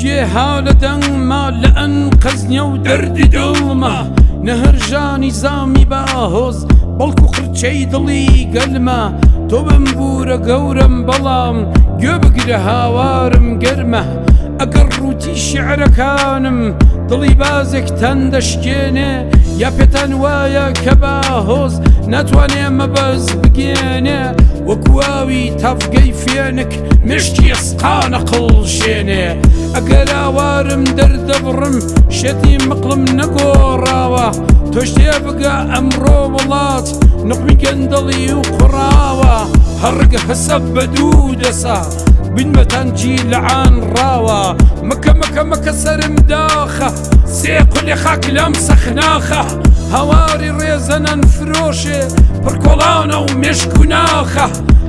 گوێها لە دەنگما لە ئەنقەزنیە و دەردی دڵمە نەهرژانی زامی باهۆز بەڵکو خرچەی دڵی گەلمە تۆ بمبورە گەورم بەڵام گوێ بگرە هاوارم گەرمە ئەگەر ڕووتی شیعرەکانم دڵی بازێک تەن دەشکێنێ یا پێتان وایە کە باهۆز ناتوانێ مەبەز بگێنێ وەکواوی تافگەی فێنک مشتی ئەسقانە قڵشێنێ ئەگەر ئاوارم دەردەبڕم شێتی مقڵم نەگۆڕاوە تۆش تێ بگە ئەمڕۆ وڵات نقمی گەندەڵی و قوڕاوە هەڕگە هەسە بە دوو دەسا بنمەتەنجی لەعان ڕاوە مەکە سەرم داخە سێ قولێ خاک لەم سەخناخە هەواری ڕێزەنەن فرۆشێ پڕکۆڵانە و مێشک و ناخە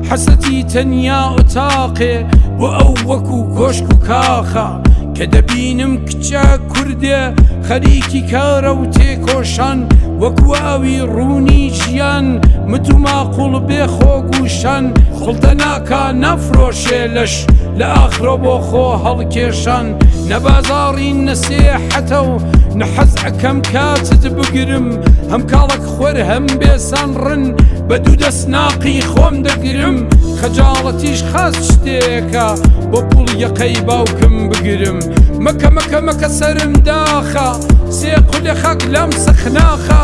حەسەتی تەنیا ئۆتاقێ بۆ ئەو وەکو کۆشک و کاخە کە دەبینم کچە کوردێ خەریکی کارە و تێکۆشان وەکواوی ڕوونی ژیان مت و ماقوڵ بێ خۆگوشان خوڵتە ناکا نەفرۆشێ لەش لە ئاخرۆ بۆ خۆ هەڵکێشان نەبازاڕی نەسێحەتە و نەحەز ئەکەم کاتت بگرم هەم کاڵک خۆر هەم بێسان ڕن بە دوو دەست ناقی خۆم دەگرم خەجاڵەتیش خاست شتێکە بۆ پوڵ یەقەی باوکم بگرم مەکە سەرم داخە سێ قولێ خاک لەم سەخناخە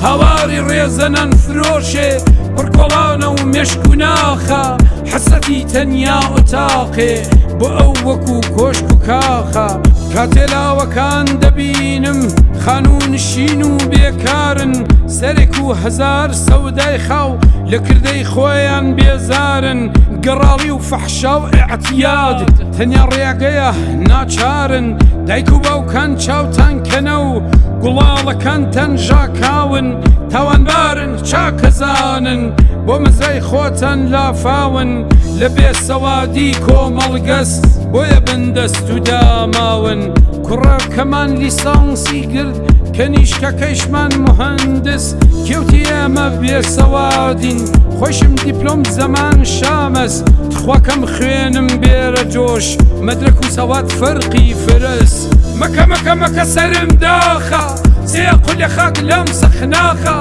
هەواری ڕێزەنەن فرۆشێ پڕکۆڵانە و مێشک و ناخە حەسەتی تەنیا ئۆتاقێ بۆ ئەو وەکو کۆشک و کاخە کاتێلاوەکان دەبینم خانوونشین و بێکارن سەرێک و هەزار سەودای خاو لە کردەی خۆیان بێزارن گەڕاڵی و فەحشا و ئێعتیاد تەنیا ڕێگەیە ناچارن دایک و باوکان چاوتان کەنە و گوڵاڵەکان تەنژاکاون تاوانبارن چاکەزانن بۆ مزای خۆتان لافاون لە بێسەوادی کۆمەڵگەس بۆیە بندەست و داماون کوڕەکەمان لیسانسی گرت کەنیشکەکەیشمان مهندس کێوتی ئێمە بێسەوادین خۆشم دیپلۆم زەمان شامەس تخواکەم خوێنم بێرە جۆش مەدرەک و سەواد فەرقی فرس مەکە سەرم داخە سێ قولێ خاک لەم سەخناخە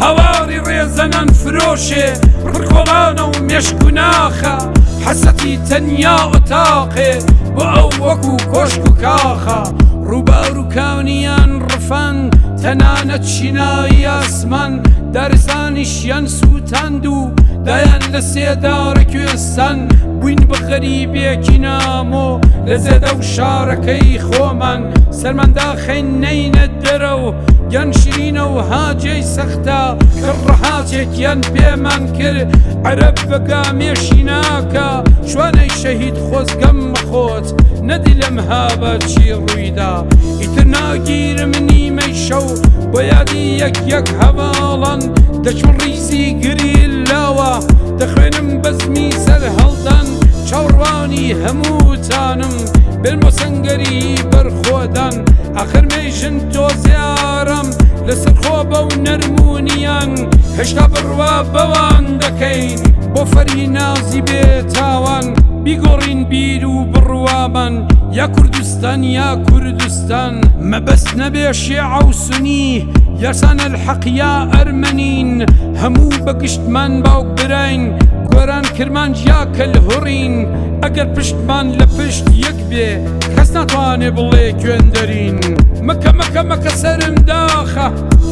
هەواری ڕێزەنەن فرۆشێ پڕکۆڵانە و مێشک و ناخە حەسەتی تەنیا ئۆتاقێ بۆ ئەو وەکو کۆشک و کاخە ڕووبار و کاونیان ڕفان تەنانەت چینایی ئاسمان دارستانیشیان سووتاند و دایان لە سێدارە کوێستان بووین بە غەریبێکی نامۆ لە زێدە و شارەکەی خۆمان سەرماندا خەین نەینە دەرە و گیان شیرینە و هاجەی سەختە کە ڕەهاتێکیان پێمان کرد عەرەب بەگامێشی ناکە شوانەی شەهید خۆزگەم مەخۆت نەدی لەم هابەچی ڕوویدا ئیتر ناگیرم نیمەی شەو بۆ یادی یەک هەواڵان دەچم ڕیزی گریلاوە دەخوێنم بەزمی سەر هەڵدان چاوڕوانی هەمووتانم بێن بۆ سەنگەری بەرخۆدان ئاخر مێژن تۆزیارم لەسەر خۆ بەو نەرمونیان هێشتا بڕوا بەوان دەکەین بۆ فەری نازی بێتاوان بیگۆڕین بیر و بڕوامان یا کوردستان یا کوردستان مەبەست نەبێ شیعە و سونی یاسانە الحەق یا ئەرمەنین هەموو بەگشتمان باوک براین گۆران کرمانج یا کەلهوڕین ئەگەر پشتمان لە پشت یەک بێ کەس ناتوانێ بڵێ کوێندەرین مەکە سەرم داخە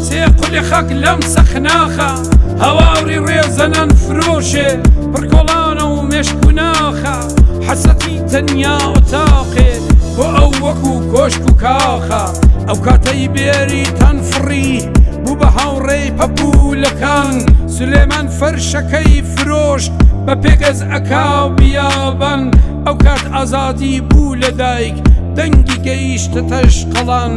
سێ قولێ خاک لەم سەخناخە هەواری ڕێزەنەن فرۆشێ پڕکۆڵانە و مێشک و ناخە حەسەتی تەنیا ئۆتاقێ بۆ ئەو وەکو کۆشک و کاخە ئەو کاتەی بێریتان فڕی بوو بە هاوڕێی پەپوولەکان سولێمان فەرشەکەی فرۆشت بە پێگەز ئەکاو بیابان ئەو کات ئازادی بوو لە دایک دەنگی گەیشتە تەشقەڵان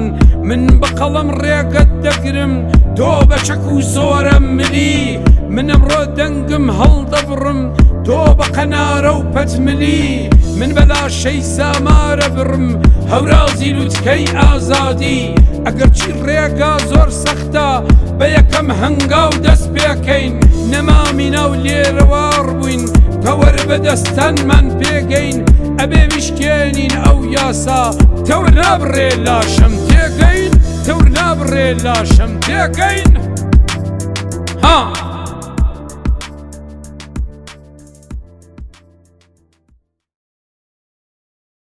من بە قەڵەم ڕێگەت دەگرم تۆ بە چەک و زۆرە ملی من ئەمڕۆ دەنگم هەڵدەبڕم تۆ بە قەنارە و پەتملی من بەلاشەی سامارە بڕم هەورازی لوتکەی ئازادی ئەگەرچی ڕێگا زۆر سەختە بە یەکەم هەنگاو دەست پێکەین نەمامینە و لێرەوار بووین کە وەربەدەستانمان پێگەین ئەبێ ویشکێنین ئەو یاسا تەور نابڕێ لاشەم تێگەین تەور نابڕێ لاشەم تێگەین ها